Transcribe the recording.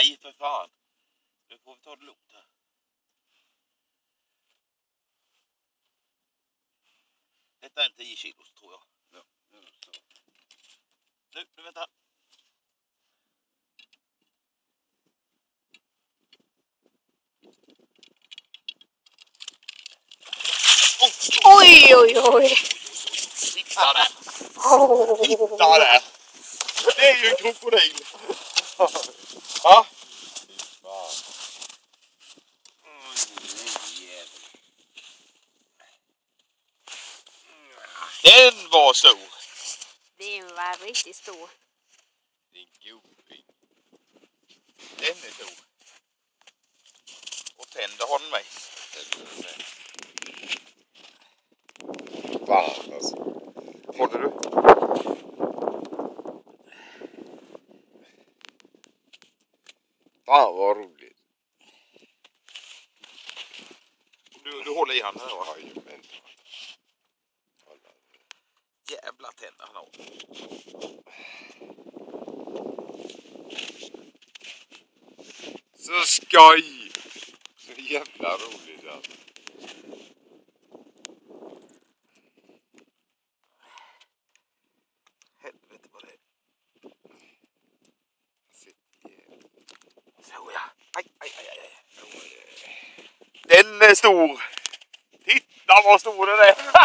Nej, för fan. Nu får vi ta det lugnt här. Detta är en 10 kilos tror jag. Ja. Nu vänta. Oj, oj, oj. Titta där. Titta där. Det är ju en krokodil. Ja. Den var stor. Den var riktigt stor. Din gubbing. Den är stor. Och tänder har den med. Fan alltså. Håller du? Fan vad roligt. Du håller i handen va? Jajamän. Jävla tänder han har. Så skoj! Så jävla roligt alltså. Helvete vad det är. Så ja. Aj. Den är stor. Titta vad stor den är.